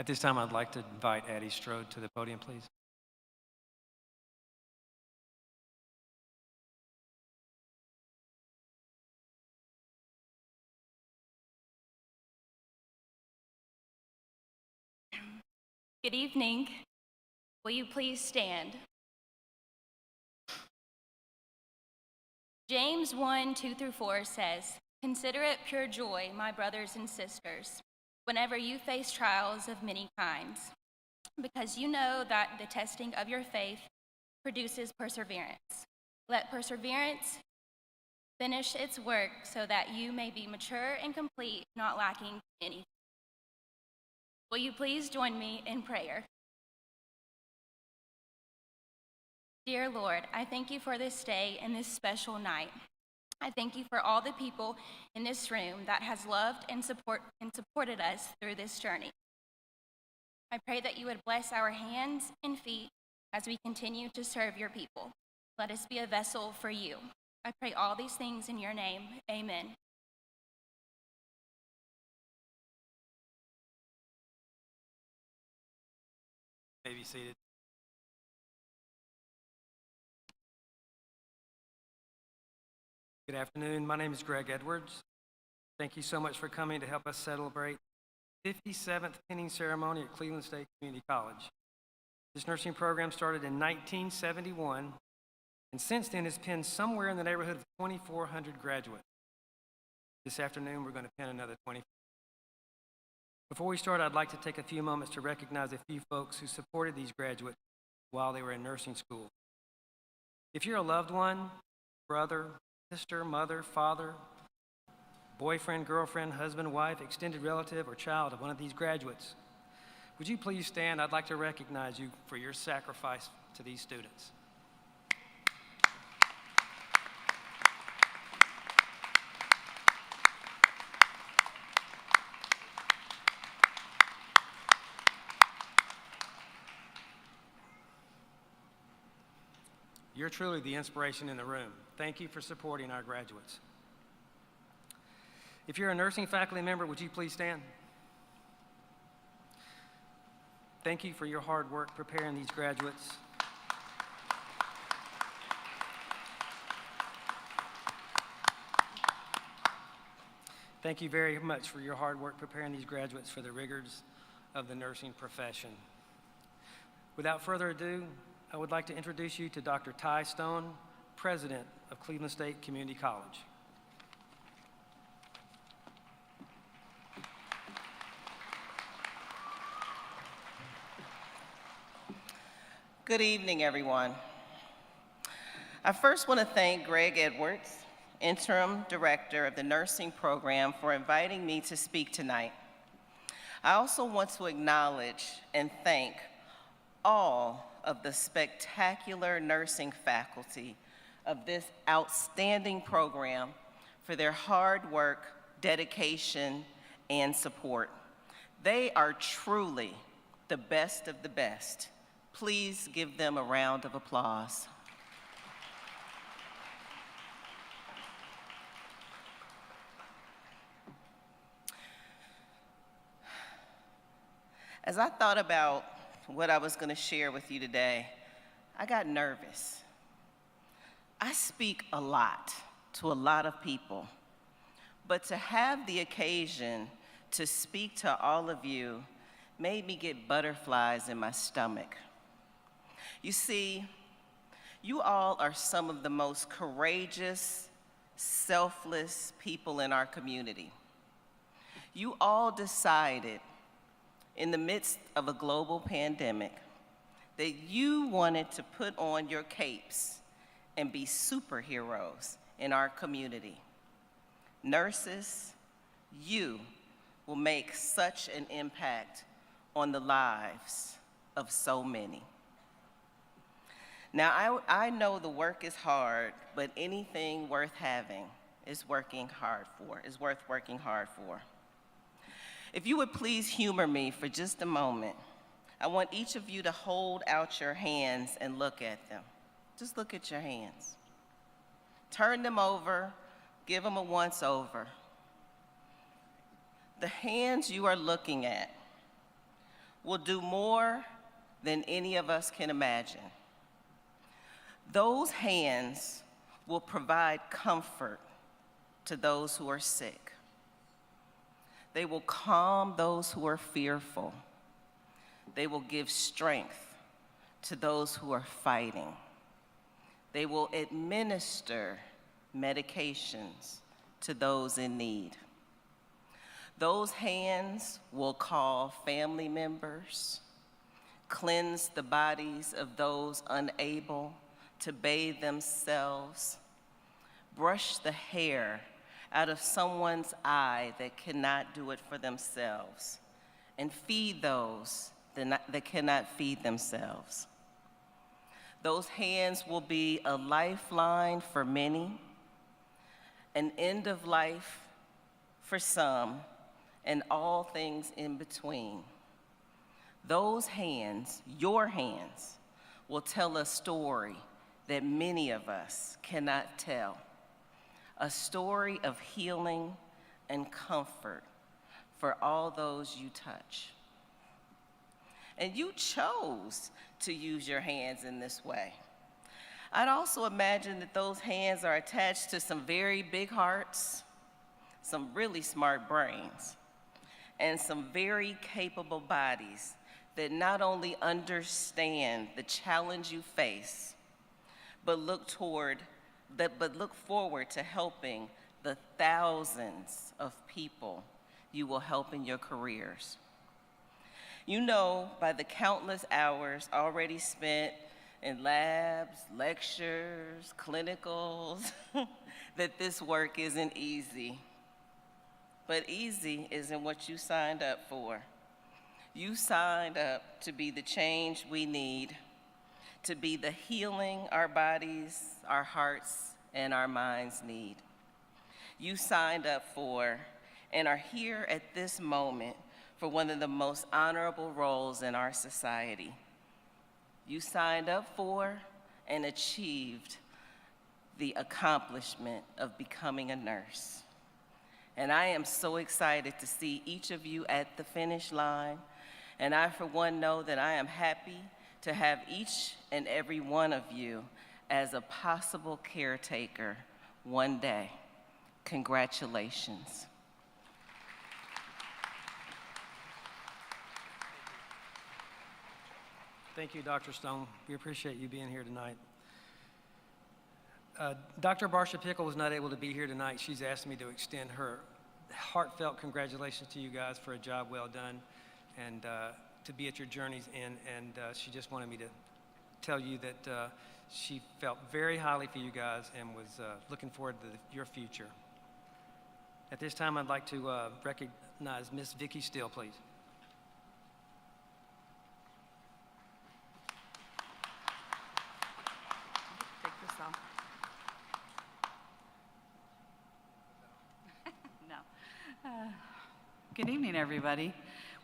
At this time, I'd like to invite Addie Strode to the podium, please. Good evening. Will you please stand? James 1:2-4 says, "Consider it pure joy, my brothers and sisters, whenever you face trials of many kinds, because you know that the testing of your faith produces perseverance. Let perseverance finish its work so that you may be mature and complete, not lacking anything." Will you please join me in prayer? Dear Lord, I thank you for this day and this special night. I thank you for all the people in this room that has loved and supported us through this journey. I pray that you would bless our hands and feet as we continue to serve your people. Let us be a vessel for you. I pray all these things in your name. Amen. You may be seated. Good afternoon. My name is Greg Edwards. Thank you so much for coming to help us celebrate the 57th pinning ceremony at Cleveland State Community College. This nursing program started in 1971, and since then has pinned somewhere in the neighborhood of 2,400 graduates. This afternoon, we're going to pin another 20. Before we start, I'd like to take a few moments to recognize a few folks who supported these graduates while they were in nursing school. If you're a loved one, brother, sister, mother, father, boyfriend, girlfriend, husband, wife, extended relative, or child of one of these graduates, would you please stand? I'd like to recognize you for your sacrifice to these students. You're truly the inspiration in the room. Thank you for supporting our graduates. If you're a nursing faculty member, would you please stand? Thank you for your hard work preparing these graduates. Thank you very much for your hard work preparing these graduates for the rigors of the nursing profession. Without further ado, I would like to introduce you to Dr. Ty Stone, President of Cleveland State Community College. Good evening, everyone. I first want to thank Greg Edwards, Interim Director of the Nursing Program, for inviting me to speak tonight. I also want to acknowledge and thank all of the spectacular nursing faculty of this outstanding program for their hard work, dedication, and support. They are truly the best of the best. Please give them a round of applause. As I thought about what I was going to share with you today, I got nervous. I speak a lot to a lot of people, but to have the occasion to speak to all of you made me get butterflies in my stomach. You see, you all are some of the most courageous, selfless people in our community. You all decided in the midst of a global pandemic that you wanted to put on your capes and be superheroes in our community. Nurses, you will make such an impact on the lives of so many. Now, I know the work is hard, but anything worth having is worth working hard for. If you would please humor me for just a moment, I want each of you to hold out your hands and look at them. Just look at your hands. Turn them over, give them a once over. The hands you are looking at will do more than any of us can imagine. Those hands will provide comfort to those who are sick. They will calm those who are fearful. They will give strength to those who are fighting. They will administer medications to those in need. Those hands will call family members, cleanse the bodies of those unable to bathe themselves, brush the hair out of someone's eye that cannot do it for themselves, and feed those that cannot feed themselves. Those hands will be a lifeline for many, an end of life for some, and all things in between. Those hands, your hands, will tell a story that many of us cannot tell, a story of healing and comfort for all those you touch. And you chose to use your hands in this way. I'd also imagine that those hands are attached to some very big hearts, some really smart brains, and some very capable bodies that not only understand the challenge you face, but look forward to helping the thousands of people you will help in your careers. You know, by the countless hours already spent in labs, lectures, clinicals, that this work isn't easy. But easy isn't what you signed up for. You signed up to be the change we need, to be the healing our bodies, our hearts, and our minds need. You signed up for and are here at this moment for one of the most honorable roles in our society. You signed up for and achieved the accomplishment of becoming a nurse. And I am so excited to see each of you at the finish line. And I, for one, know that I am happy to have each and every one of you as a possible caretaker one day. Congratulations. Thank you, Dr. Stone. We appreciate you being here tonight. Dr. Barsha Pickle was not able to be here tonight. She's asked me to extend her heartfelt congratulations to you guys for a job well done and to be at your journey's end. And she just wanted me to tell you that she felt very highly for you guys and was looking forward to your future. At this time, I'd like to recognize Miss Vicki Steele, please. Take this off. No. Good evening, everybody.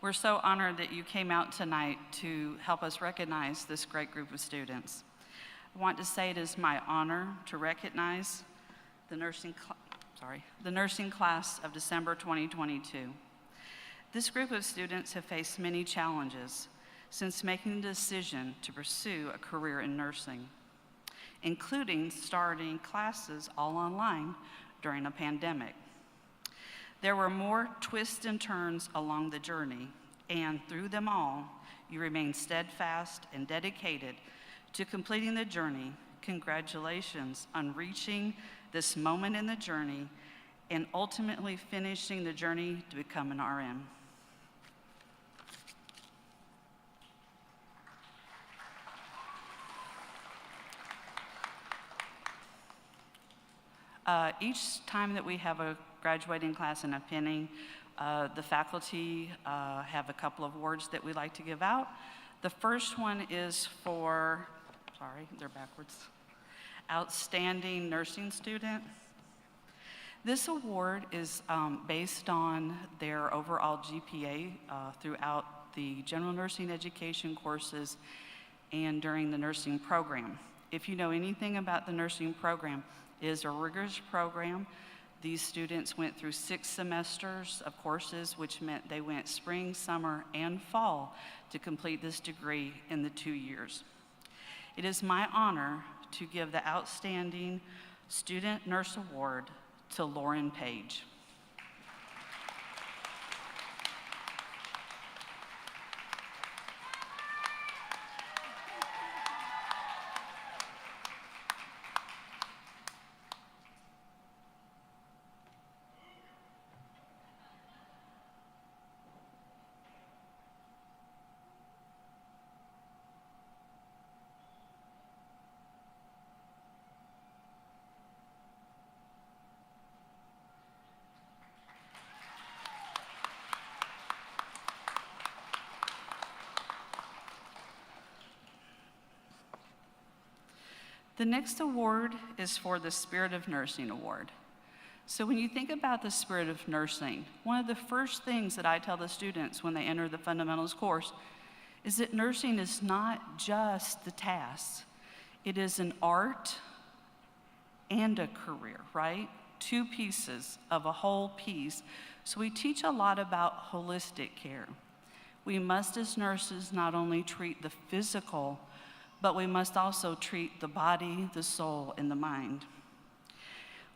We're so honored that you came out tonight to help us recognize this great group of students. I want to say it is my honor to recognize the nursing class of December 2022. This group of students have faced many challenges since making the decision to pursue a career in nursing, including starting classes all online during a pandemic. There were more twists and turns along the journey, and through them all, you remained steadfast and dedicated to completing the journey. Congratulations on reaching this moment in the journey and ultimately finishing the journey to become an RN. Each time that we have a graduating class in a pinning, the faculty have a couple of awards that we like to give out. The first one is for, sorry, they're backwards, Outstanding Nursing Student. This award is based on their overall GPA throughout the general nursing education courses and during the nursing program. If you know anything about the nursing program, it is a rigorous program These students went through 6 semesters of courses, which meant they went spring, summer, and fall to complete this degree in the 2 years. It is my honor to give the Outstanding Student Nurse Award to Lauren Page. The next award is for the Spirit of Nursing Award. So when you think about the Spirit of Nursing, one of the first things that I tell the students when they enter the fundamentals course is that nursing is not just the tasks. It is an art and a career, right? 2 pieces of a whole piece. So we teach a lot about holistic care. We must, as nurses, not only treat the physical, but we must also treat the body, the soul, and the mind.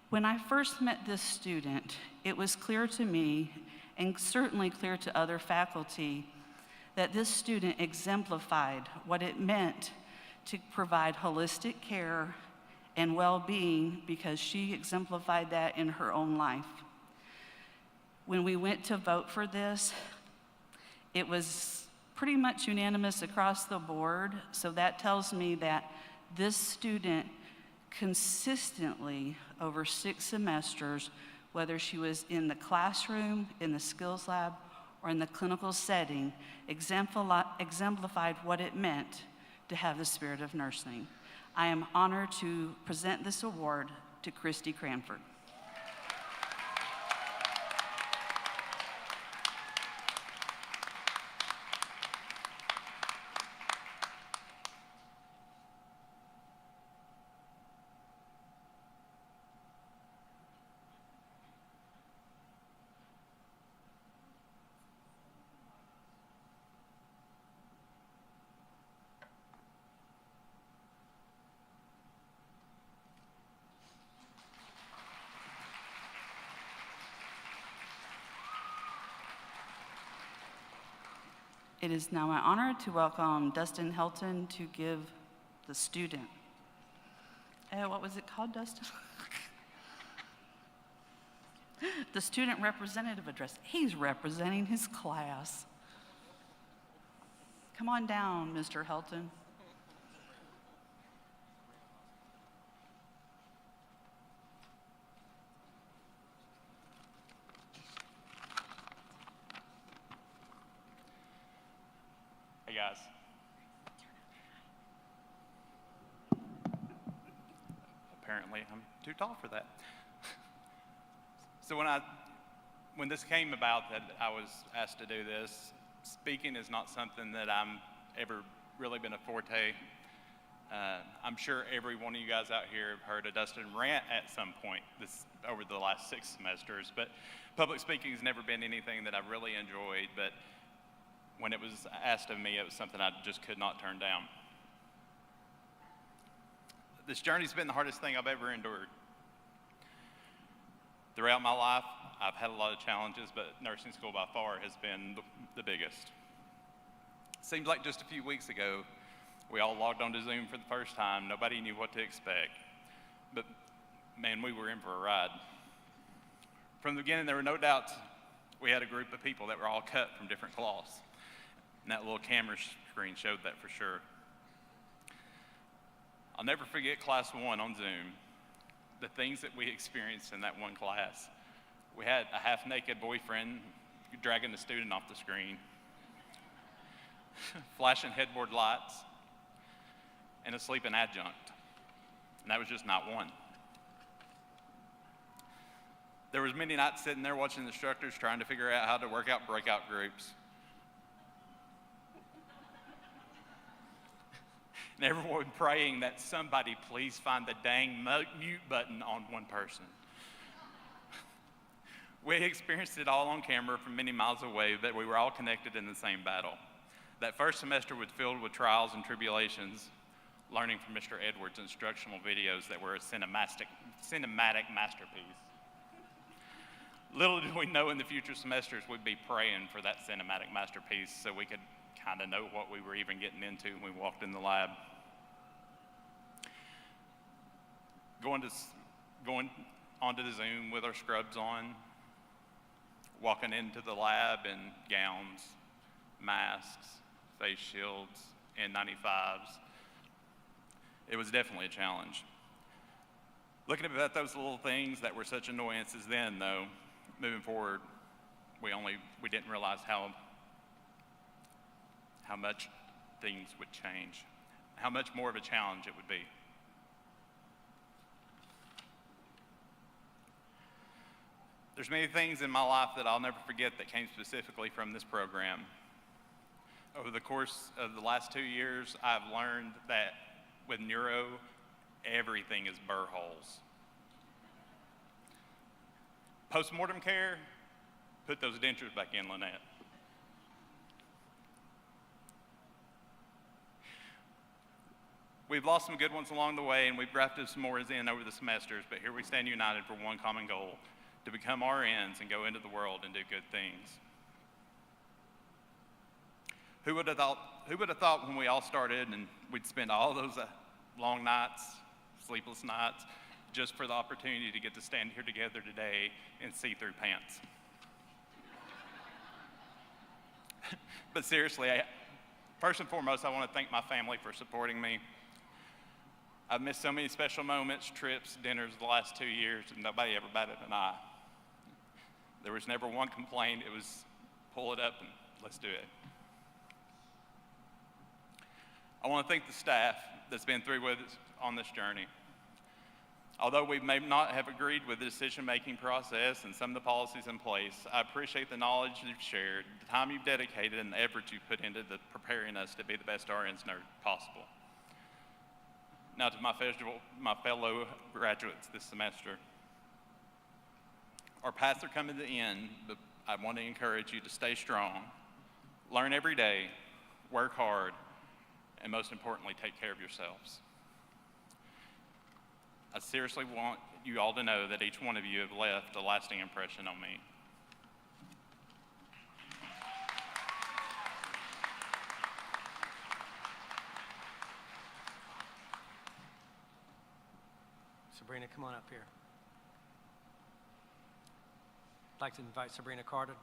When I first met this student, it was clear to me, and certainly clear to other faculty, that this student exemplified what it meant to provide holistic care and well-being, because she exemplified that in her own life. When we went to vote for this, it was pretty much unanimous across the board, so that tells me that this student consistently over 6 semesters, whether she was in the classroom, in the skills lab, or in the clinical setting, exemplified what it meant to have the Spirit of Nursing. I am honored to present this award to Christy Cranford. It is now my honor to welcome Dustin Helton to give the student. What was it called, Dustin? The student representative address. He's representing his class. Come on down, Mr. Helton. Hey guys. Apparently I'm too tall for that. So when this came about that I was asked to do this, speaking is not something that I'm ever really been a forte. I'm sure every one of you guys out here have heard of Dustin rant at some point over the last 6 semesters, but public speaking has never been anything that I've really enjoyed, but when it was asked of me, it was something I just could not turn down. This journey's been the hardest thing I've ever endured. Throughout my life, I've had a lot of challenges, but nursing school by far has been the biggest. Seems like just a few weeks ago, we all logged onto Zoom for the first time. Nobody knew what to expect. But man, we were in for a ride. From the beginning, there were no doubts we had a group of people that were all cut from different cloths. And that little camera screen showed that for sure. I'll never forget class 1 on Zoom, the things that we experienced in that one class. We had a half-naked boyfriend dragging the student off the screen, flashing headboard lights, and a sleeping adjunct. And that was just not one. There was many nights sitting there watching the instructors trying to figure out how to work out breakout groups. And everyone praying that somebody please find the dang mute button on one person. We experienced it all on camera from many miles away, that we were all connected in the same battle. That first semester was filled with trials and tribulations, learning from Mr. Edwards' instructional videos that were a cinematic masterpiece. Little did we know in the future semesters we'd be praying for that cinematic masterpiece so we could kind of know what we were even getting into when we walked in the lab. Going onto the Zoom with our scrubs on, walking into the lab in gowns, masks, face shields, N95s. It was definitely a challenge. Looking at those little things that were such annoyances then, though, moving forward, we didn't realize how much things would change, how much more of a challenge it would be. There's many things in my life that I'll never forget that came specifically from this program. Over the course of the last 2 years, I've learned that with neuro, everything is burr holes. Post-mortem care, put those dentures back in, Lynette. We've lost some good ones along the way, and we've grafted some more in over the semesters, but here we stand united for one common goal: to become RNs and go into the world and do good things. Who would have thought when we all started and we'd spend all those long nights, sleepless nights, just for the opportunity to get to stand here together today in see-through pants. But seriously, first and foremost, I want to thank my family for supporting me. I've missed so many special moments, trips, dinners the last 2 years, and nobody ever batted an eye. There was never one complaint. It was pull it up and let's do it. I want to thank the staff that's been through with us on this journey. Although we may not have agreed with the decision-making process and some of the policies in place, I appreciate the knowledge you've shared, the time you've dedicated, and the effort you've put into preparing us to be the best RNs possible. Now to my fellow graduates this semester. Our paths are coming to the end, but I want to encourage you to stay strong, learn every day, work hard, and most importantly, take care of yourselves. I seriously want you all to know that each one of you have left a lasting impression on me. Sabrina, come on up here. I'd like to invite Sabrina Carter.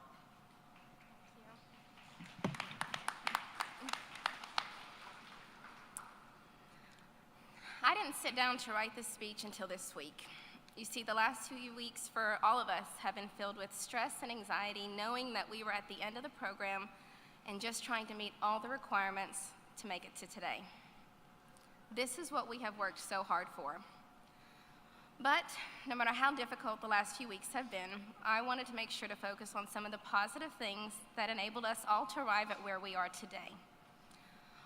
I didn't sit down to write this speech until this week. You see, the last 2 weeks for all of us have been filled with stress and anxiety, knowing that we were at the end of the program and just trying to meet all the requirements to make it to today. This is what we have worked so hard for. But no matter how difficult the last few weeks have been, I wanted to make sure to focus on some of the positive things that enabled us all to arrive at where we are today.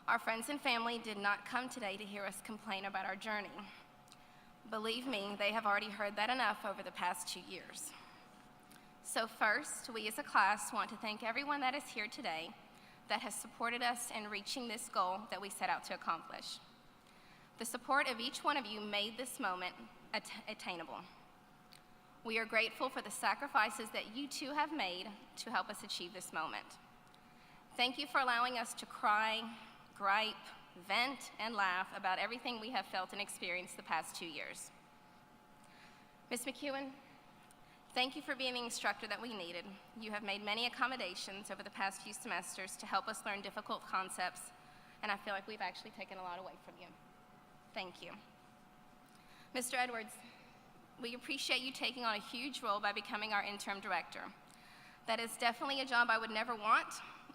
Our friends and family did not come today to hear us complain about our journey. Believe me, they have already heard that enough over the past 2 years. So first, we as a class want to thank everyone that is here today that has supported us in reaching this goal that we set out to accomplish. The support of each one of you made this moment attainable. We are grateful for the sacrifices that you too have made to help us achieve this moment. Thank you for allowing us to cry, gripe, vent, and laugh about everything we have felt and experienced the past 2 years. Ms. McEwen, thank you for being the instructor that we needed. You have made many accommodations over the past few semesters to help us learn difficult concepts, and I feel like we've actually taken a lot away from you. Thank you. Mr. Edwards, we appreciate you taking on a huge role by becoming our interim director. That is definitely a job I would never want,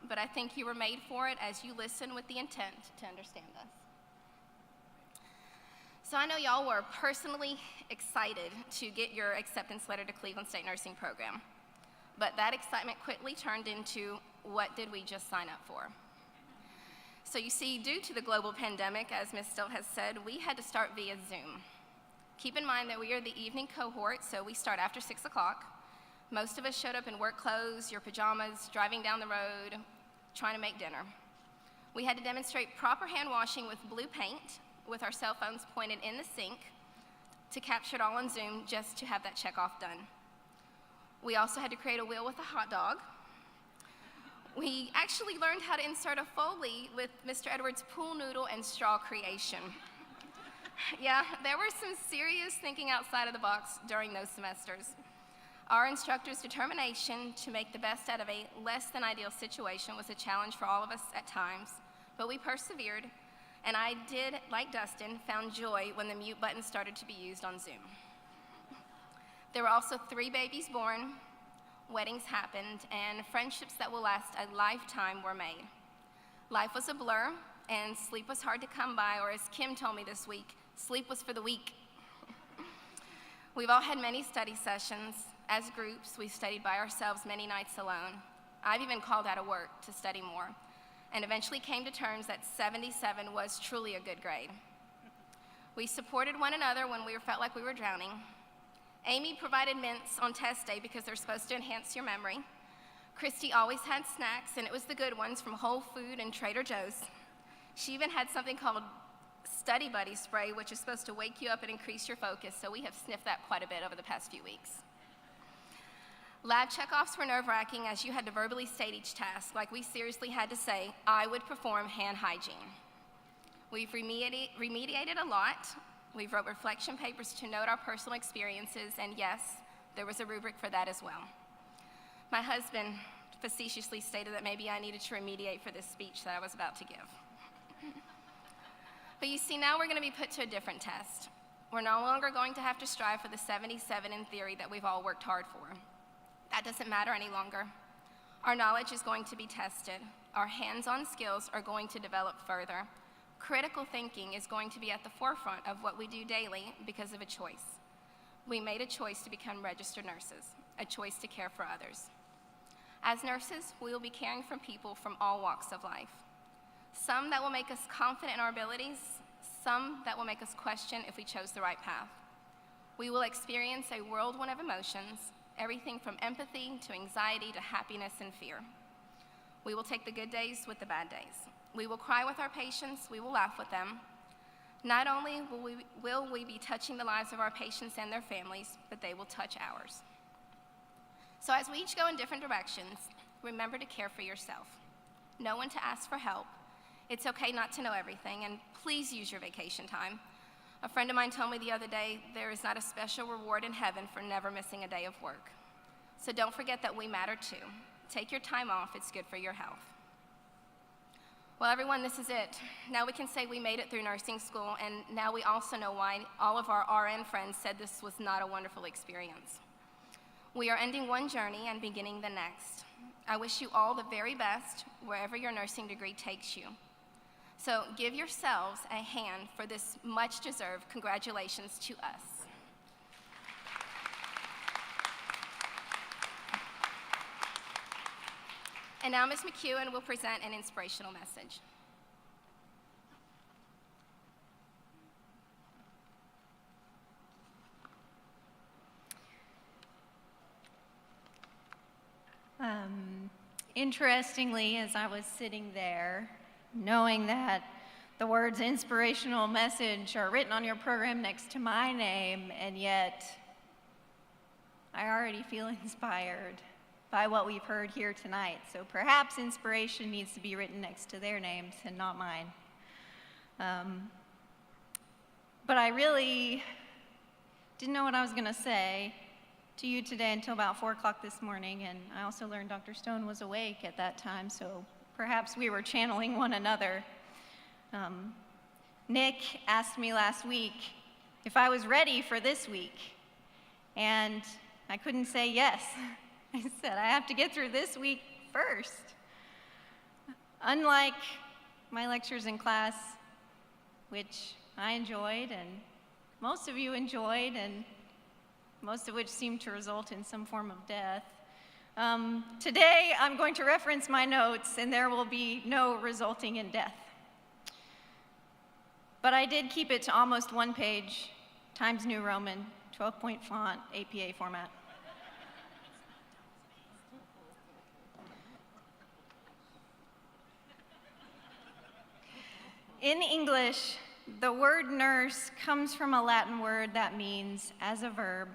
but I think you were made for it as you listen with the intent to understand us. So I know y'all were personally excited to get your acceptance letter to Cleveland State Nursing Program, but that excitement quickly turned into, what did we just sign up for? So you see, due to the global pandemic, as Ms. Stilt has said, we had to start via Zoom. Keep in mind that we are the evening cohort, so we start after 6 o'clock. Most of us showed up in work clothes, your pajamas, driving down the road, trying to make dinner. We had to demonstrate proper hand washing with blue paint, with our cell phones pointed in the sink to capture it all on Zoom just to have that check off done. We also had to create a wheel with a hot dog. We actually learned how to insert a Foley with Mr. Edwards' pool noodle and straw creation. Yeah, there was some serious thinking outside of the box during those semesters. Our instructor's determination to make the best out of a less than ideal situation was a challenge for all of us at times, but we persevered, and I did, like Dustin, found joy when the mute button started to be used on Zoom. There were also 3 babies born, weddings happened, and friendships that will last a lifetime were made. Life was a blur, and sleep was hard to come by, or as Kim told me this week, sleep was for the weak. We've all had many study sessions. As groups, we studied by ourselves many nights alone. I've even called out of work to study more, and eventually came to terms that 77 was truly a good grade. We supported one another when we felt like we were drowning. Amy provided mints on test day because they're supposed to enhance your memory. Christy always had snacks, and it was the good ones from Whole Food and Trader Joe's. She even had something called Study Buddy spray, which is supposed to wake you up and increase your focus, so we have sniffed that quite a bit over the past few weeks. Lab checkoffs were nerve-wracking as you had to verbally state each task, like we seriously had to say, I would perform hand hygiene. We've remediated a lot. We've wrote reflection papers to note our personal experiences, and yes, there was a rubric for that as well. My husband facetiously stated that maybe I needed to remediate for this speech that I was about to give. But you see, now we're going to be put to a different test. We're no longer going to have to strive for the 77 in theory that we've all worked hard for. That doesn't matter any longer. Our knowledge is going to be tested. Our hands-on skills are going to develop further. Critical thinking is going to be at the forefront of what we do daily because of a choice. We made a choice to become registered nurses, a choice to care for others. As nurses, we will be caring for people from all walks of life. Some that will make us confident in our abilities, some that will make us question if we chose the right path. We will experience a whirlwind of emotions, everything from empathy to anxiety to happiness and fear. We will take the good days with the bad days. We will cry with our patients, we will laugh with them. Not only will we be touching the lives of our patients and their families, but they will touch ours. So as we each go in different directions, remember to care for yourself. Know when to ask for help. It's okay not to know everything, and please use your vacation time. A friend of mine told me the other day, there is not a special reward in heaven for never missing a day of work. So don't forget that we matter too. Take your time off, it's good for your health. Well, everyone, this is it. Now we can say we made it through nursing school, and now we also know why all of our RN friends said this was not a wonderful experience. We are ending one journey and beginning the next. I wish you all the very best wherever your nursing degree takes you. So give yourselves a hand for this much-deserved congratulations to us. And now Ms. McEwen will present an inspirational message. Interestingly, as I was sitting there, knowing that the words inspirational message are written on your program next to my name, and yet I already feel inspired by what we've heard here tonight. So perhaps inspiration needs to be written next to their names and not mine. But I really didn't know what I was going to say to you today until about 4 o'clock this morning, and I also learned Dr. Stone was awake at that time, so perhaps we were channeling one another. Nick asked me last week if I was ready for this week, and I couldn't say yes. I said, I have to get through this week first. Unlike my lectures in class, which I enjoyed and most of you enjoyed, and most of which seemed to result in some form of death, today I'm going to reference my notes, and there will be no resulting in death. But I did keep it to almost 1 page, Times New Roman, 12-point font, APA format. In English, the word nurse comes from a Latin word that means, as a verb,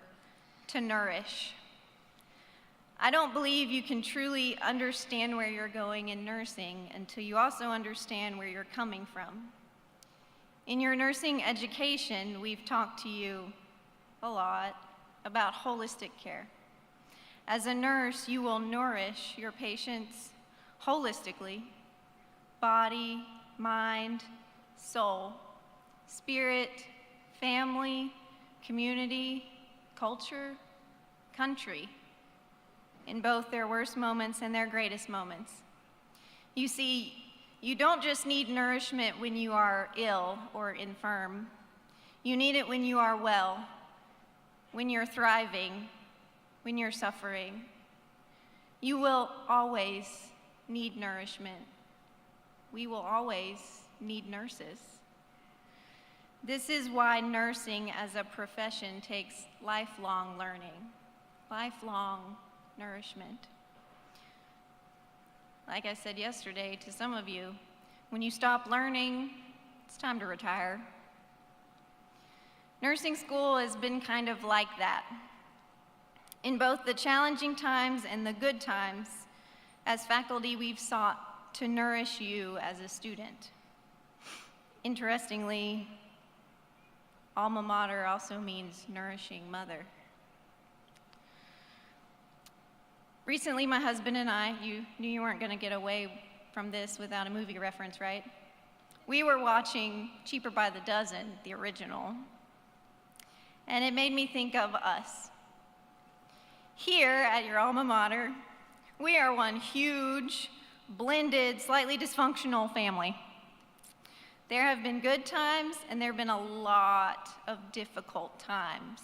to nourish. I don't believe you can truly understand where you're going in nursing until you also understand where you're coming from. In your nursing education, we've talked to you a lot about holistic care. As a nurse, you will nourish your patients holistically, body, mind, soul, spirit, family, community, culture, country, in both their worst moments and their greatest moments. You see, you don't just need nourishment when you are ill or infirm. You need it when you are well, when you're thriving, when you're suffering. You will always need nourishment. We will always need nurses. This is why nursing as a profession takes lifelong learning, lifelong nourishment. Like I said yesterday to some of you, when you stop learning, it's time to retire. Nursing school has been kind of like that. In both the challenging times and the good times, as faculty, we've sought to nourish you as a student. Interestingly, alma mater also means nourishing mother. Recently, my husband and I, you knew you weren't going to get away from this without a movie reference, right? We were watching Cheaper by the Dozen, the original, and it made me think of us. Here at your alma mater, we are one huge, blended, slightly dysfunctional family. There have been good times, and there have been a lot of difficult times.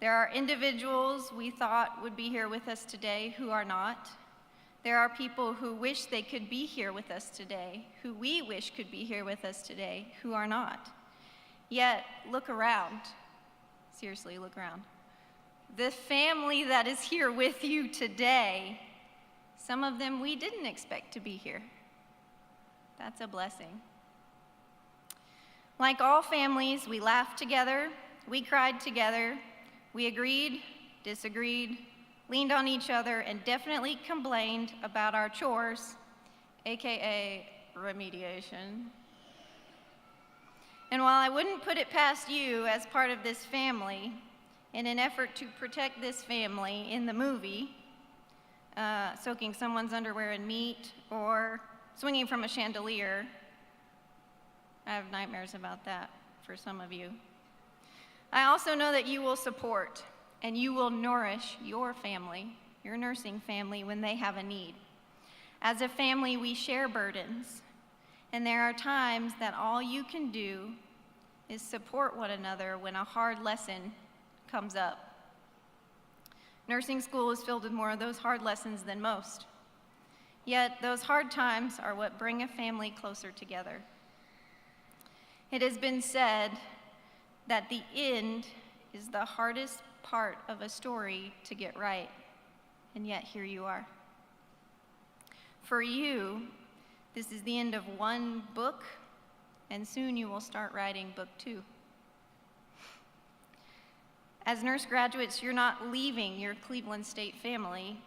There are individuals we thought would be here with us today who are not. There are people who wish they could be here with us today, who we wish could be here with us today, who are not. Yet, look around. Seriously, look around. The family that is here with you today, some of them we didn't expect to be here. That's a blessing. Like all families, we laughed together, we cried together, we agreed, disagreed, leaned on each other, and definitely complained about our chores, AKA remediation. And while I wouldn't put it past you as part of this family, in an effort to protect this family in the movie, soaking someone's underwear in meat or swinging from a chandelier, I have nightmares about that for some of you. I also know that you will support and you will nourish your family, your nursing family, when they have a need. As a family, we share burdens, and there are times that all you can do is support one another when a hard lesson comes up. Nursing school is filled with more of those hard lessons than most. Yet those hard times are what bring a family closer together. It has been said that the end is the hardest part of a story to get right, and yet here you are. For you, this is the end of one book, and soon you will start writing book 2. As nurse graduates, you're not leaving your Cleveland State family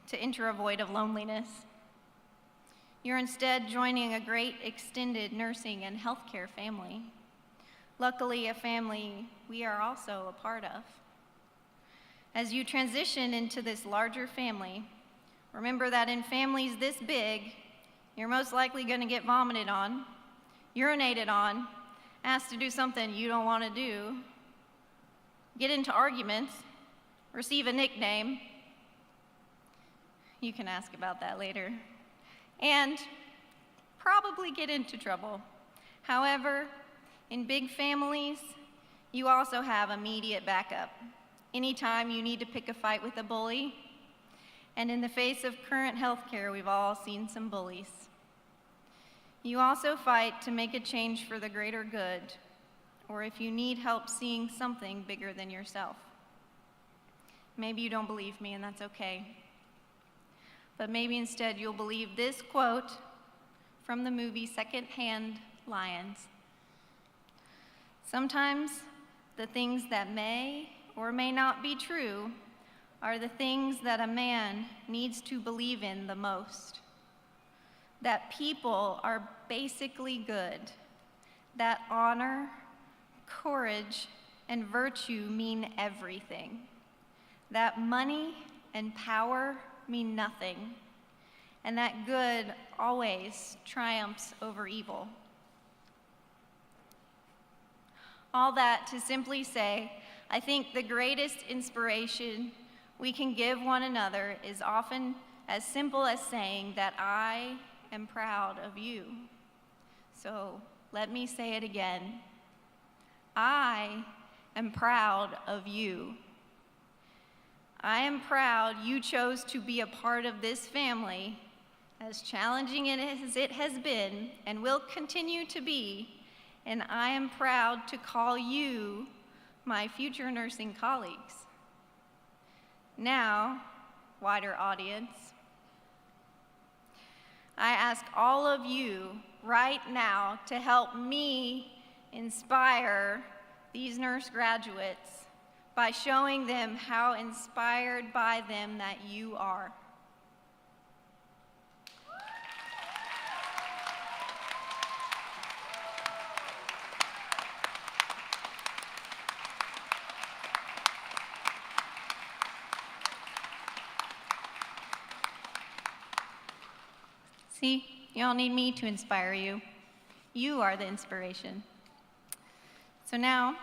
to enter a void of loneliness. You're instead joining a great extended nursing and healthcare family. Luckily, a family we are also a part of. As you transition into this larger family, remember that in families this big, you're most likely going to get vomited on, urinated on, asked to do something you don't want to do, get into arguments, receive a nickname. You can ask about that later. And probably get into trouble. However, in big families, you also have immediate backup. Anytime you need to pick a fight with a bully, and in the face of current healthcare, we've all seen some bullies. You also fight to make a change for the greater good, or if you need help seeing something bigger than yourself. Maybe you don't believe me, and that's okay. But maybe instead you'll believe this quote from the movie Secondhand lions. Sometimes the things that may or may not be true are the things that a man needs to believe in the most. That people are basically good, that honor, courage, and virtue mean everything, that money and power mean nothing, and that good always triumphs over evil. All that to simply say, I think the greatest inspiration we can give one another is often as simple as saying that I am proud of you. So let me say it again. I am proud of you. I am proud you chose to be a part of this family, as challenging as it has been and will continue to be, and I am proud to call you my future nursing colleagues. Now, wider audience, I ask all of you right now to help me inspire these nurse graduates by showing them how inspired by them that you are. See, you don't need me to inspire you. You are the inspiration. So now,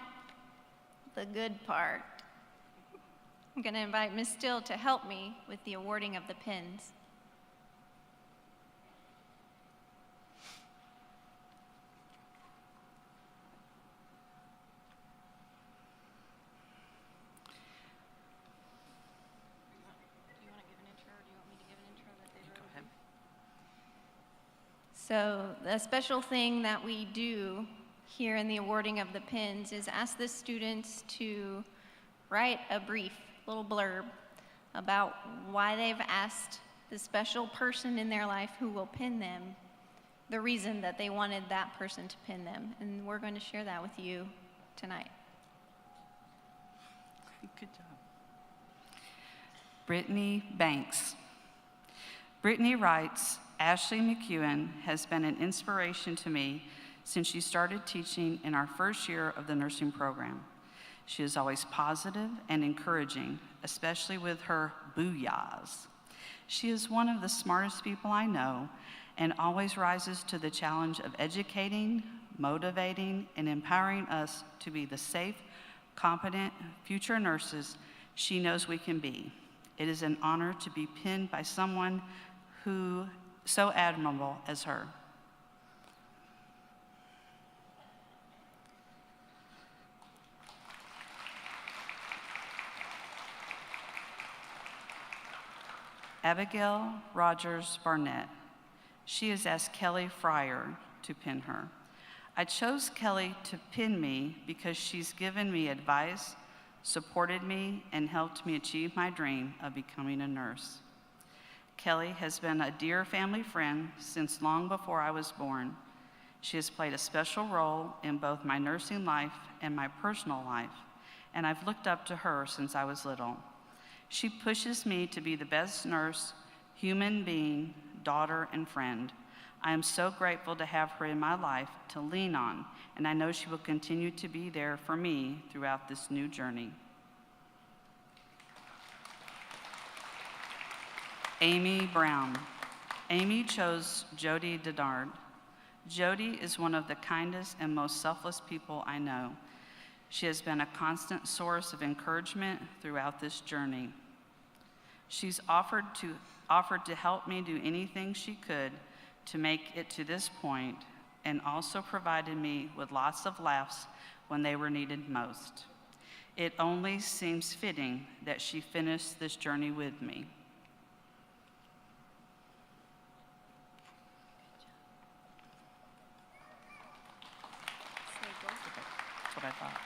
the good part. I'm going to invite Ms. Still to help me with the awarding of the pins. So the special thing that we do here in the awarding of the pins is ask the students to write a brief little blurb about why they've asked the special person in their life who will pin them, the reason that they wanted that person to pin them. And we're going to share that with you tonight. Good job. Brittany Banks. Brittany writes, Ashley McEwen has been an inspiration to me since she started teaching in our first year of the nursing program. She is always positive and encouraging, especially with her booyahs. She is one of the smartest people I know and always rises to the challenge of educating, motivating, and empowering us to be the safe, competent future nurses she knows we can be. It is an honor to be pinned by someone who so admirable as her. Abigail Rogers Barnett. She has asked Kelly Fryer to pin her. I chose Kelly to pin me because she's given me advice, supported me, and helped me achieve my dream of becoming a nurse. Kelly has been a dear family friend since long before I was born. She has played a special role in both my nursing life and my personal life, and I've looked up to her since I was little. She pushes me to be the best nurse, human being, daughter, and friend. I am so grateful to have her in my life to lean on, and I know she will continue to be there for me throughout this new journey. Amy Brown. Amy chose Jody Denard. Jody is one of the kindest and most selfless people I know. She has been a constant source of encouragement throughout this journey. She's offered to help me do anything she could to make it to this point, and also provided me with lots of laughs when they were needed most. It only seems fitting that she finished this journey with me. That's what I thought.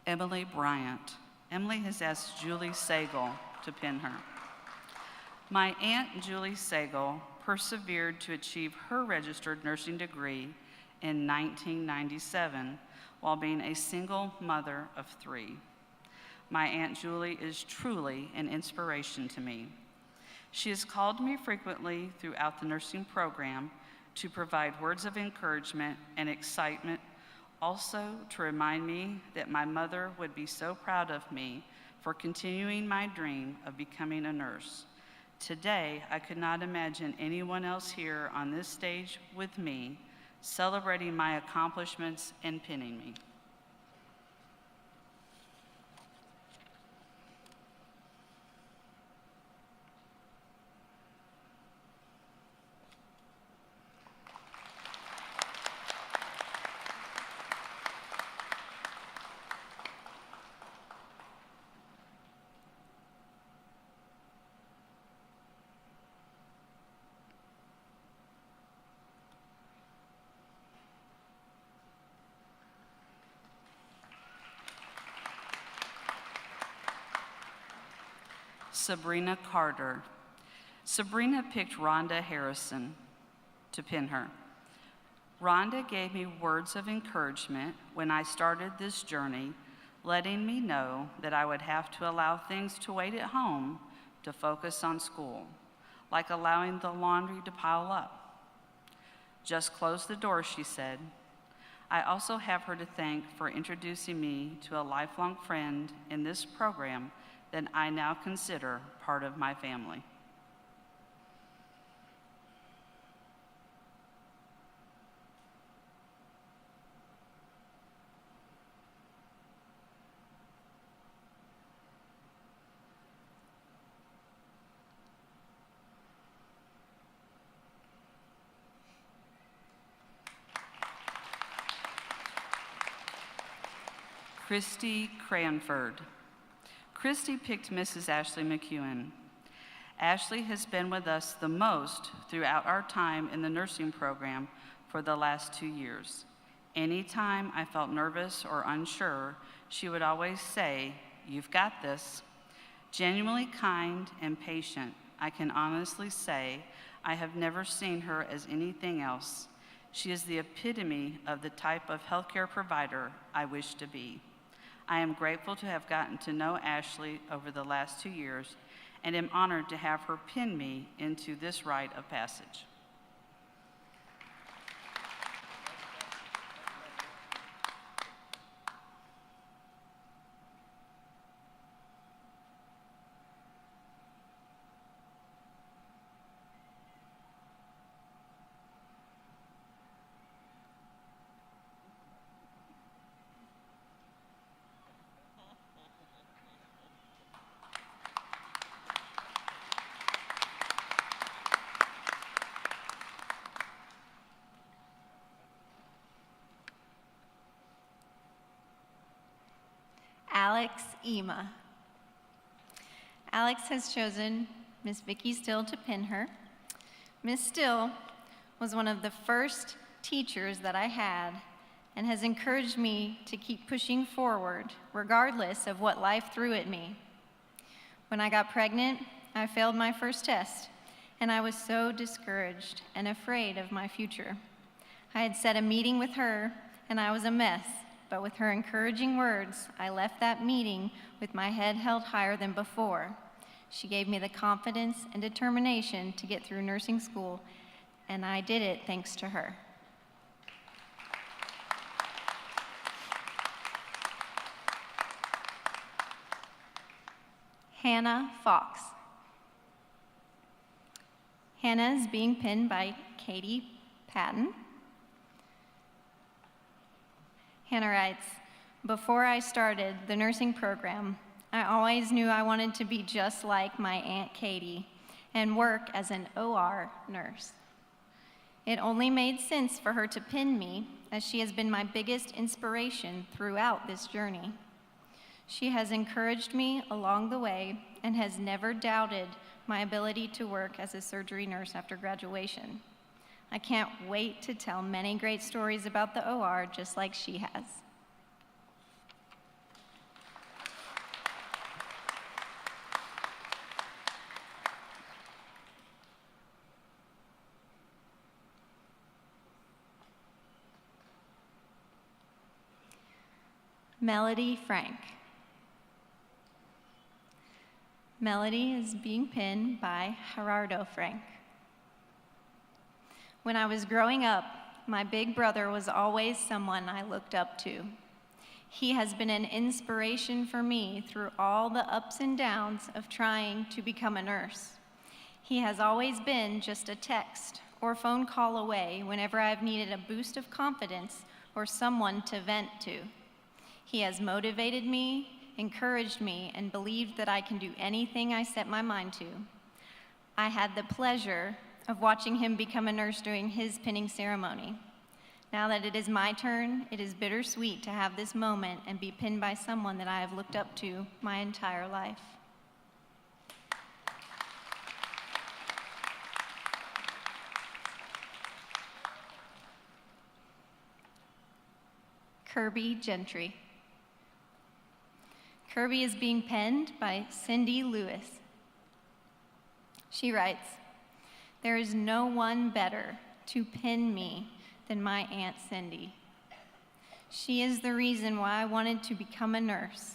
Emily Bryant. Emily has asked Julie Sagal to pin her. My Aunt Julie Sagal persevered to achieve her registered nursing degree in 1997 while being a single mother of 3. My Aunt Julie is truly an inspiration to me. She has called me frequently throughout the nursing program to provide words of encouragement and excitement, also to remind me that my mother would be so proud of me for continuing my dream of becoming a nurse. Today, I could not imagine anyone else here on this stage with me celebrating my accomplishments and pinning me. Sabrina Carter. Sabrina picked Rhonda Harrison to pin her. Rhonda gave me words of encouragement when I started this journey, letting me know that I would have to allow things to wait at home to focus on school, like allowing the laundry to pile up. Just close the door, she said. I also have her to thank for introducing me to a lifelong friend in this program that I now consider part of my family. Christy Cranford. Christy picked Mrs. Ashley McEwen. Ashley has been with us the most throughout our time in the nursing program for the last 2 years. Anytime I felt nervous or unsure, she would always say, "You've got this." Genuinely kind and patient, I can honestly say I have never seen her as anything else. She is the epitome of the type of healthcare provider I wish to be. I am grateful to have gotten to know Ashley over the last 2 years and am honored to have her pin me into this rite of passage. Alex Ema. Alex has chosen Miss Vicki Still to pin her. Miss Still was one of the first teachers that I had and has encouraged me to keep pushing forward regardless of what life threw at me. When I got pregnant, I failed my first test, and I was so discouraged and afraid of my future. I had set a meeting with her, and I was a mess. But with her encouraging words, I left that meeting with my head held higher than before. She gave me the confidence and determination to get through nursing school, and I did it thanks to her. Hannah Fox. Hannah is being pinned by Katie Patton. Hannah writes, "Before I started the nursing program, I always knew I wanted to be just like my Aunt Katie and work as an OR nurse. It only made sense for her to pin me, as she has been my biggest inspiration throughout this journey. She has encouraged me along the way and has never doubted my ability to work as a surgery nurse after graduation. I can't wait to tell many great stories about the OR just like she has." Melody Frank. Melody is being pinned by Gerardo Frank. When I was growing up, my big brother was always someone I looked up to. He has been an inspiration for me through all the ups and downs of trying to become a nurse. He has always been just a text or phone call away whenever I've needed a boost of confidence or someone to vent to. He has motivated me, encouraged me, and believed that I can do anything I set my mind to. I had the pleasure of watching him become a nurse during his pinning ceremony. Now that it is my turn, it is bittersweet to have this moment and be pinned by someone that I have looked up to my entire life. Kirby Gentry. Kirby is being penned by Cindy Lewis. She writes, "There is no one better to pin me than my Aunt Cindy. She is the reason why I wanted to become a nurse.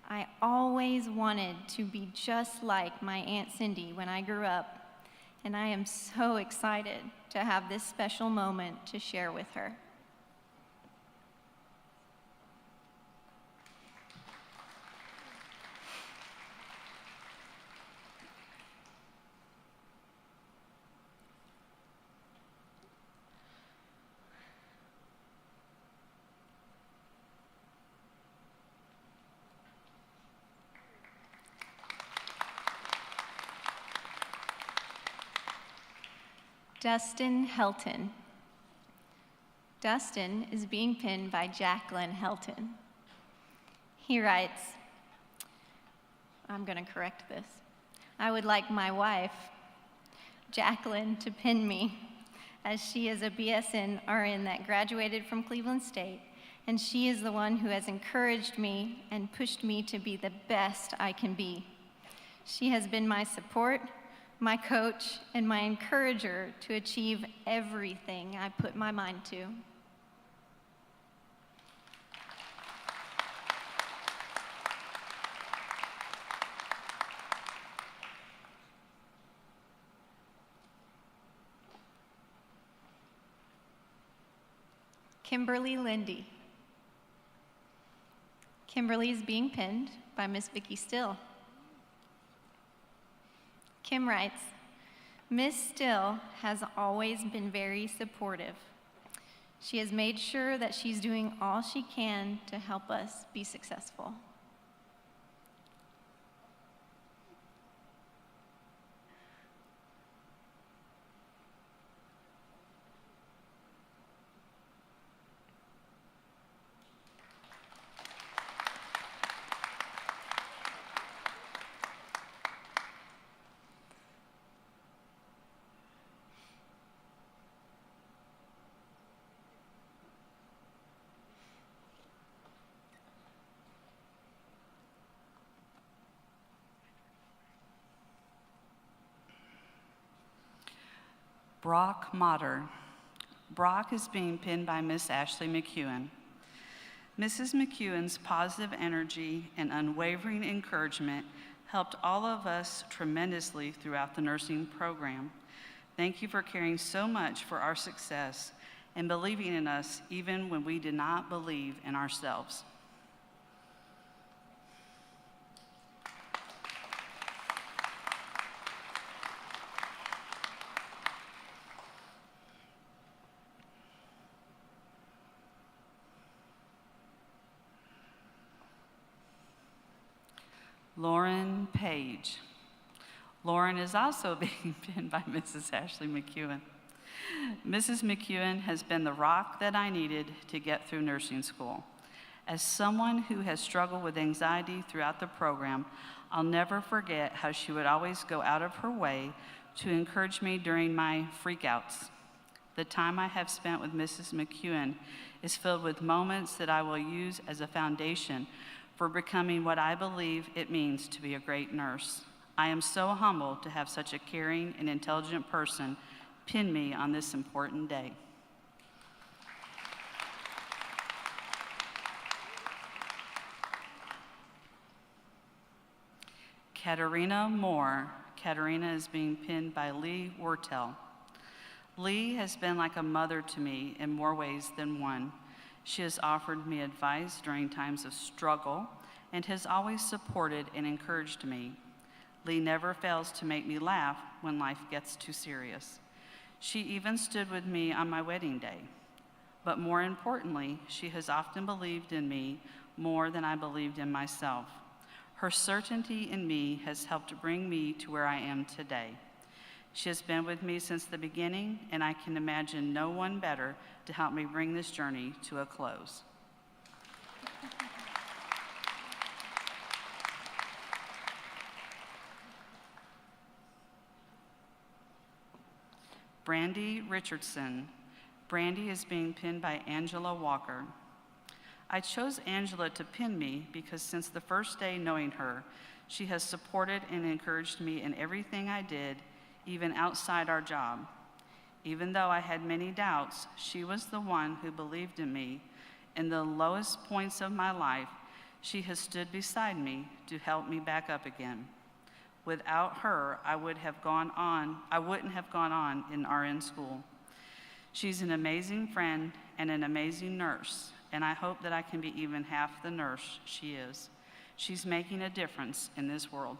I always wanted to be just like my Aunt Cindy when I grew up, and I am so excited to have this special moment to share with her." Dustin Helton. Dustin is being pinned by Jacqueline Helton. He writes, I'm going to correct this. "I would like my wife, Jacqueline, to pin me, as she is a BSN RN that graduated from Cleveland State, and she is the one who has encouraged me and pushed me to be the best I can be. She has been my support, my coach, and my encourager to achieve everything I put my mind to." Kimberly Lindy. Kimberly is being pinned by Miss Vicki Still. Kim writes, "Miss Still has always been very supportive. She has made sure that she's doing all she can to help us be successful." Brock Motter. Brock is being pinned by Miss Ashley McEwen. Mrs. McEwen's positive energy and unwavering encouragement helped all of us tremendously throughout the nursing program. Thank you for caring so much for our success and believing in us even when we did not believe in ourselves. Lauren Page. Lauren is also being pinned by Mrs. Ashley McEwen. Mrs. McEwen has been the rock that I needed to get through nursing school. As someone who has struggled with anxiety throughout the program, I'll never forget how she would always go out of her way to encourage me during my freakouts. The time I have spent with Mrs. McEwen is filled with moments that I will use as a foundation for becoming what I believe it means to be a great nurse. I am so humbled to have such a caring and intelligent person pin me on this important day. Katarina Moore. Katarina is being pinned by Lee Wortel. Lee has been like a mother to me in more ways than one. She has offered me advice during times of struggle and has always supported and encouraged me. Lee never fails to make me laugh when life gets too serious. She even stood with me on my wedding day. But more importantly, she has often believed in me more than I believed in myself. Her certainty in me has helped bring me to where I am today. She has been with me since the beginning, and I can imagine no one better to help me bring this journey to a close. Brandy Richardson. Brandy is being pinned by Angela Walker. I chose Angela to pin me because since the first day knowing her, she has supported and encouraged me in everything I did, even outside our job. Even though I had many doubts, she was the one who believed in me. In the lowest points of my life, she has stood beside me to help me back up again. Without her, I wouldn't have gone on in RN school. She's an amazing friend and an amazing nurse, and I hope that I can be even half the nurse she is. She's making a difference in this world.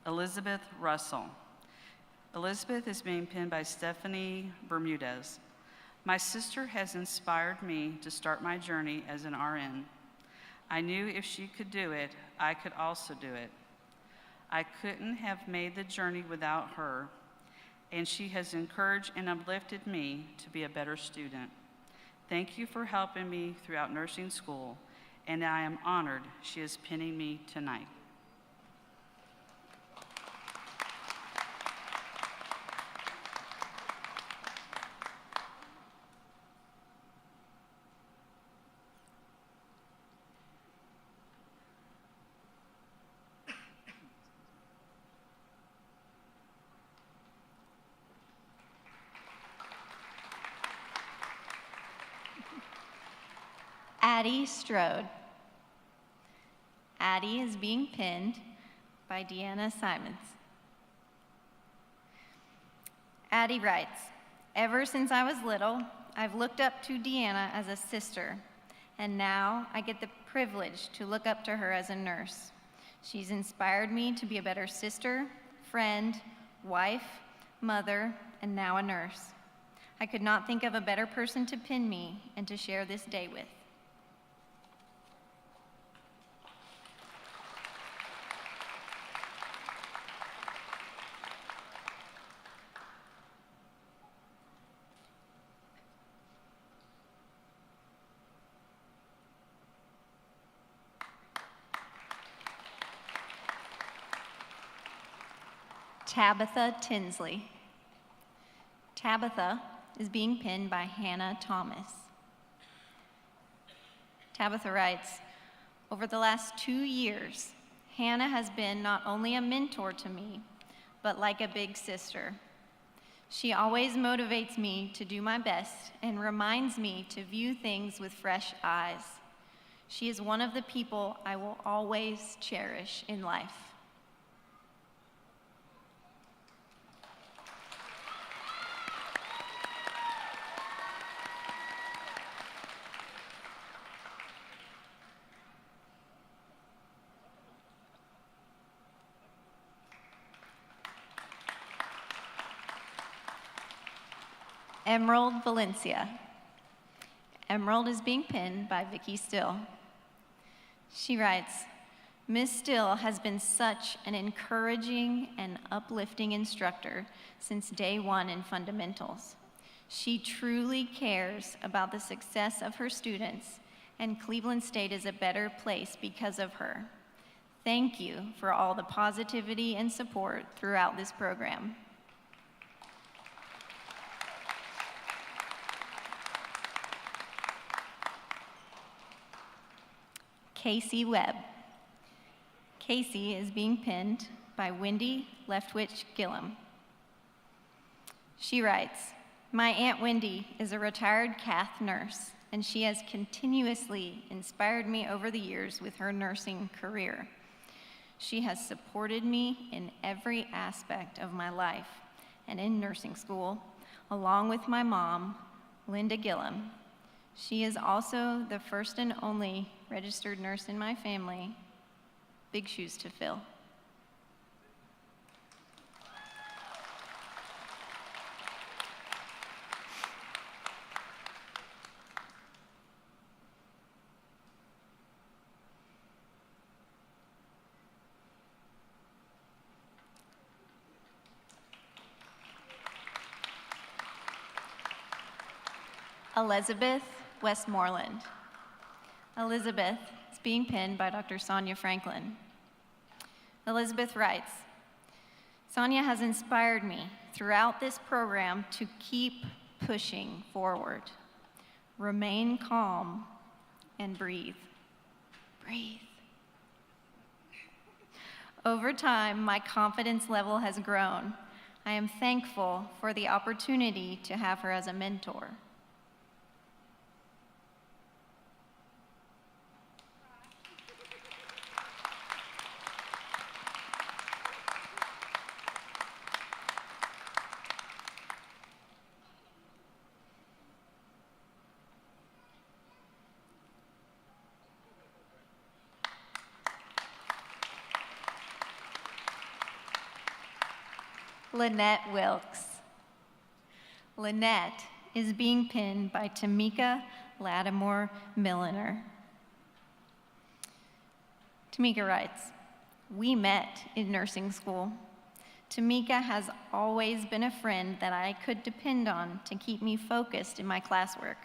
Elizabeth Russell. Elizabeth is being pinned by Stephanie Bermudez. My sister has inspired me to start my journey as an RN. I knew if she could do it, I could also do it. I couldn't have made the journey without her, and she has encouraged and uplifted me to be a better student. Thank you for helping me throughout nursing school, and I am honored she is pinning me tonight. Addie Strode. Addie is being pinned by Deanna Simons. Addie writes, ever since I was little, I've looked up to Deanna as a sister, and now I get the privilege to look up to her as a nurse. She's inspired me to be a better sister, friend, wife, mother, and now a nurse. I could not think of a better person to pin me and to share this day with. Tabitha Tinsley. Tabitha is being pinned by Hannah Thomas. Tabitha writes, over the last 2 years, Hannah has been not only a mentor to me, but like a big sister. She always motivates me to do my best and reminds me to view things with fresh eyes. She is one of the people I will always cherish in life. Emerald Valencia. Emerald is being pinned by Vicki Still. She writes, Miss Still has been such an encouraging and uplifting instructor since day one in fundamentals. She truly cares about the success of her students, and Cleveland State is a better place because of her. Thank you for all the positivity and support throughout this program. Casey Webb. Casey is being penned by Wendy Leftwich Gillum. She writes, "My Aunt Wendy is a retired cath nurse, and she has continuously inspired me over the years with her nursing career. She has supported me in every aspect of my life and in nursing school, along with my mom, Linda Gillum. She is also the first and only registered nurse in my family. Big shoes to fill." Elizabeth Westmoreland. Elizabeth is being penned by Dr. Sonia Franklin. Elizabeth writes, "Sonia has inspired me throughout this program to keep pushing forward. Remain calm and breathe. Breathe. Over time, my confidence level has grown. I am thankful for the opportunity to have her as a mentor. Lynette Wilkes. Lynette is being pinned by Tamika Lattimore Milliner. Tamika writes, "We met in nursing school. Tamika has always been a friend that I could depend on to keep me focused in my classwork.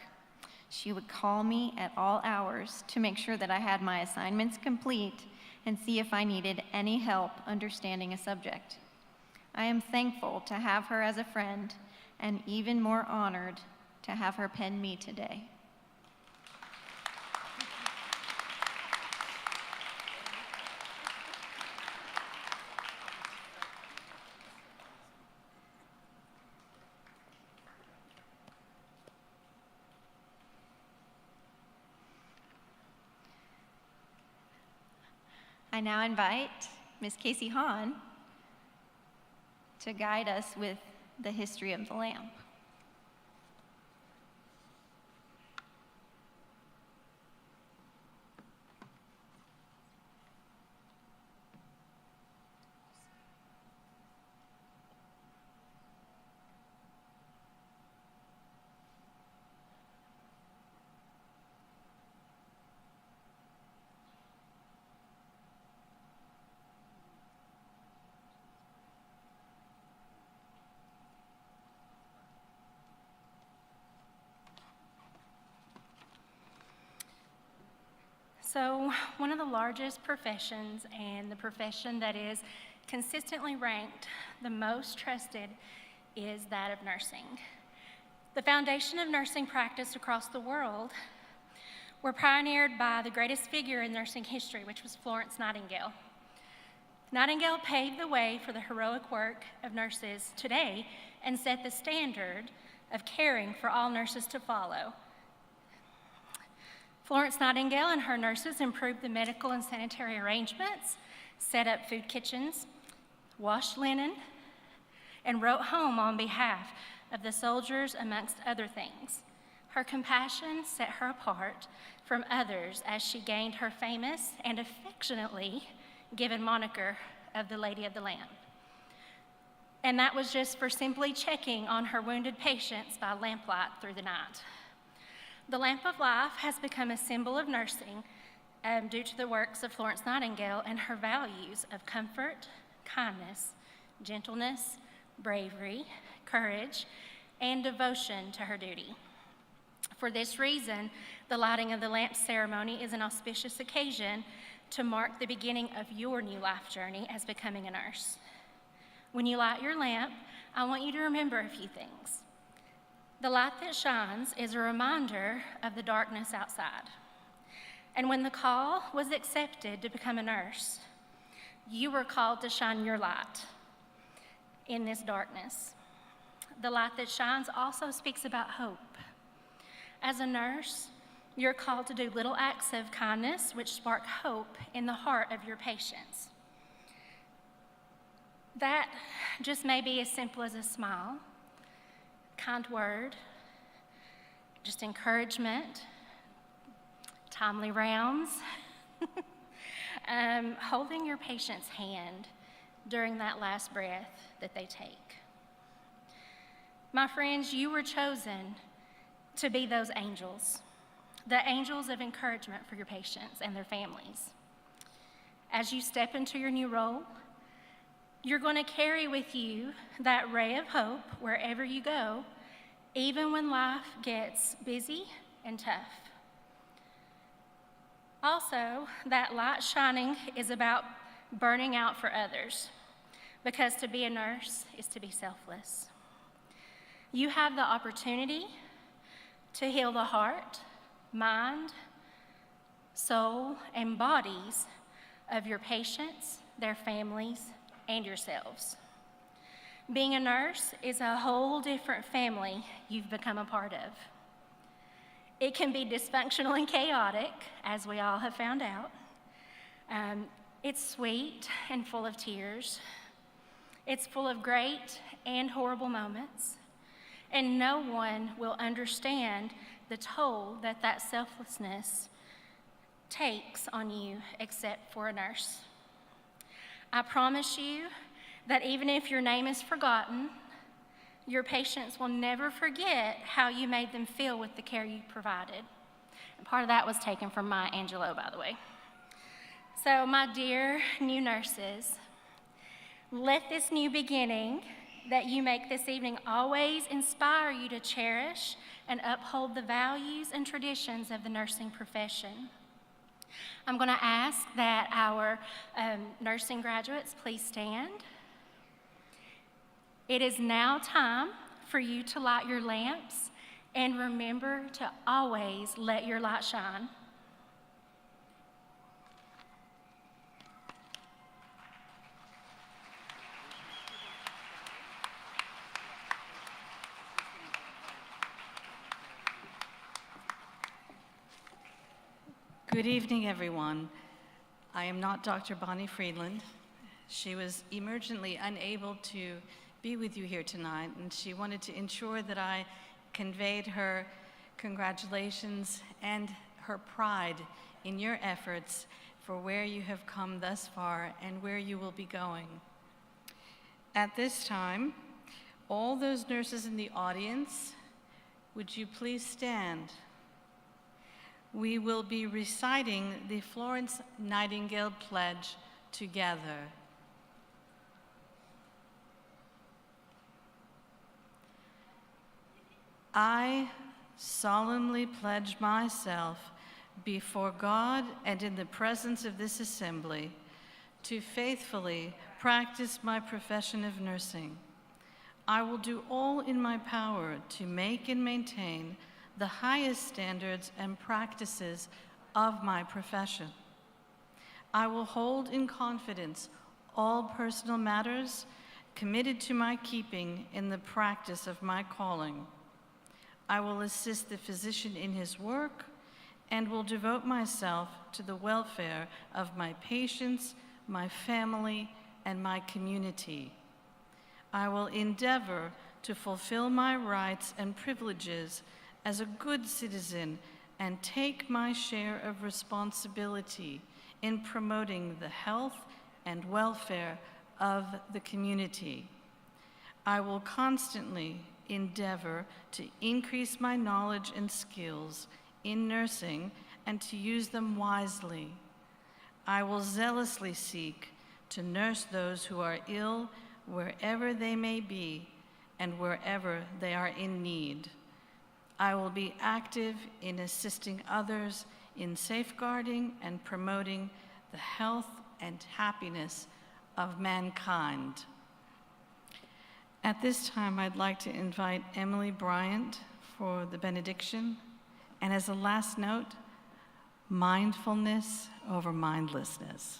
She would call me at all hours to make sure that I had my assignments complete and see if I needed any help understanding a subject. I am thankful to have her as a friend and even more honored to have her pen me today." I now invite Ms. Casey Hahn to guide us with the history of the lamp. So, one of the largest professions and the profession that is consistently ranked the most trusted is that of nursing. The foundation of nursing practice across the world were pioneered by the greatest figure in nursing history, which was Florence Nightingale. Nightingale paved the way for the heroic work of nurses today and set the standard of caring for all nurses to follow. Florence Nightingale and her nurses improved the medical and sanitary arrangements, set up food kitchens, washed linen, and wrote home on behalf of the soldiers, amongst other things. Her compassion set her apart from others as she gained her famous and affectionately given moniker of the Lady of the Lamp. And that was just for simply checking on her wounded patients by lamplight through the night. The lamp of life has become a symbol of nursing due to the works of Florence Nightingale and her values of comfort, kindness, gentleness, bravery, courage, and devotion to her duty. For this reason, the lighting of the lamp ceremony is an auspicious occasion to mark the beginning of your new life journey as becoming a nurse. When you light your lamp, I want you to remember a few things. The light that shines is a reminder of the darkness outside. And when the call was accepted to become a nurse, you were called to shine your light in this darkness. The light that shines also speaks about hope. As a nurse, you're called to do little acts of kindness which spark hope in the heart of your patients. That just may be as simple as a smile, kind word, just encouragement, timely rounds, holding your patient's hand during that last breath that they take. My friends, you were chosen to be those angels, the angels of encouragement for your patients and their families. As you step into your new role, you're going to carry with you that ray of hope wherever you go, even when life gets busy and tough. Also, that light shining is about burning out for others, because to be a nurse is to be selfless. You have the opportunity to heal the heart, mind, soul, and bodies of your patients, their families, and yourselves. Being a nurse is a whole different family you've become a part of. It can be dysfunctional and chaotic, as we all have found out. It's sweet and full of tears. It's full of great and horrible moments. And no one will understand the toll that that selflessness takes on you except for a nurse. I promise you that even if your name is forgotten, your patients will never forget how you made them feel with the care you provided. And part of that was taken from Maya Angelou, by the way. So, my dear new nurses, let this new beginning that you make this evening always inspire you to cherish and uphold the values and traditions of the nursing profession. I'm going to ask that our nursing graduates please stand. It is now time for you to light your lamps, and remember to always let your light shine. Good evening, everyone. I am not Dr. Bonnie Friedland. She was emergently unable to be with you here tonight, and she wanted to ensure that I conveyed her congratulations and her pride in your efforts for where you have come thus far and where you will be going. At this time, all those nurses in the audience, would you please stand? We will be reciting the Florence Nightingale Pledge together. I solemnly pledge myself before God and in the presence of this assembly to faithfully practice my profession of nursing. I will do all in my power to make and maintain the highest standards and practices of my profession. I will hold in confidence all personal matters committed to my keeping in the practice of my calling. I will assist the physician in his work and will devote myself to the welfare of my patients, my family, and my community. I will endeavor to fulfill my rights and privileges as a good citizen and take my share of responsibility in promoting the health and welfare of the community. I will constantly endeavor to increase my knowledge and skills in nursing and to use them wisely. I will zealously seek to nurse those who are ill wherever they may be and wherever they are in need. I will be active in assisting others in safeguarding and promoting the health and happiness of mankind. At this time, I'd like to invite Emily Bryant for the benediction. And as a last note, mindfulness over mindlessness.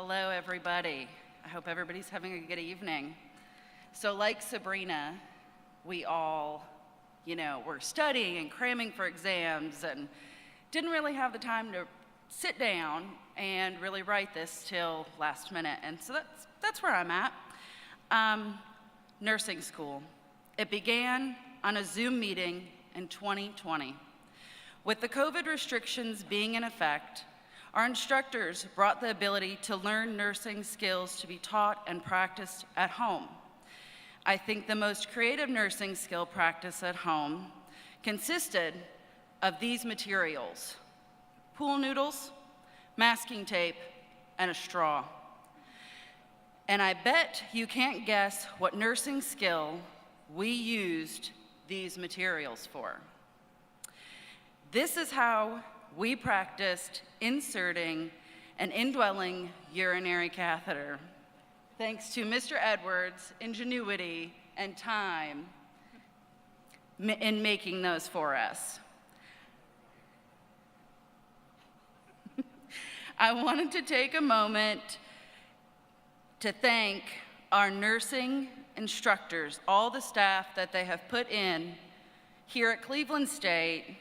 Hello, everybody. I hope everybody's having a good evening. So like Sabrina, we all, were studying and cramming for exams and didn't really have the time to sit down and really write this till last minute. And so that's where I'm at. Nursing school. It began on a Zoom meeting in 2020. With the COVID restrictions being in effect, our instructors brought the ability to learn nursing skills to be taught and practiced at home. I think the most creative nursing skill practice at home consisted of these materials: pool noodles, masking tape, and a straw. And I bet you can't guess what nursing skill we used these materials for. This is how we practiced inserting an indwelling urinary catheter, thanks to Mr. Edwards' ingenuity and time in making those for us. I wanted to take a moment to thank our nursing instructors, all the staff that they have put in here at Cleveland State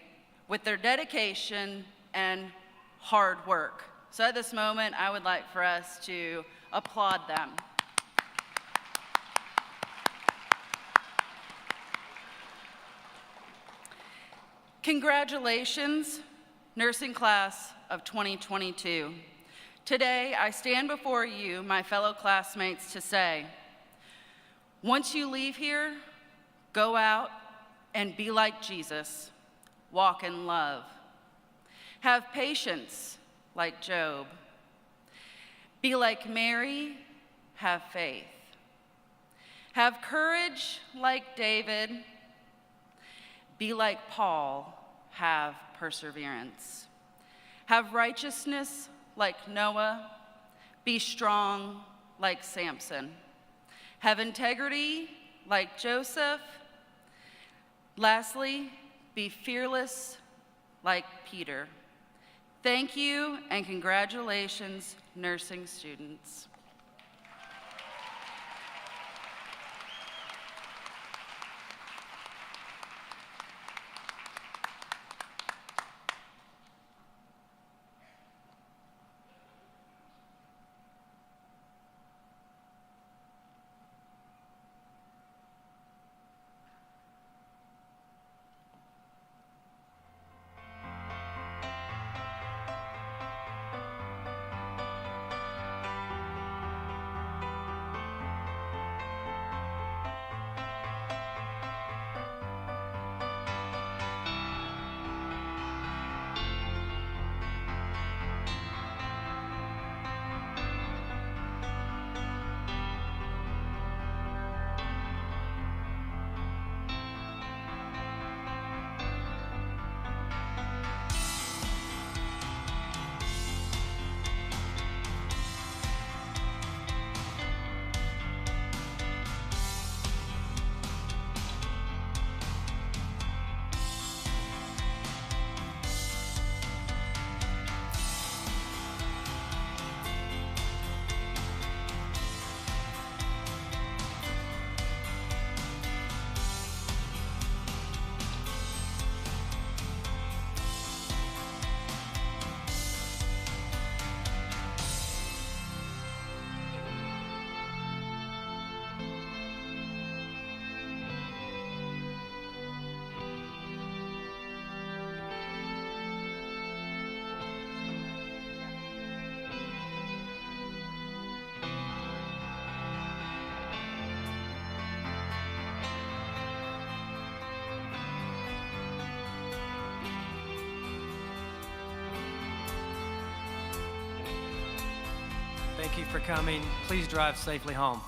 with their dedication and hard work. So at this moment, I would like for us to applaud them. Congratulations, nursing class of 2022. Today, I stand before you, my fellow classmates, to say, once you leave here, go out and be like Jesus. Walk in love. Have patience like Job. Be like Mary, have faith. Have courage like David. Be like Paul, have perseverance. Have righteousness like Noah. Be strong like Samson. Have integrity like Joseph. Lastly, be fearless like Peter. Thank you and congratulations, nursing students. Thank you for coming. Please drive safely home.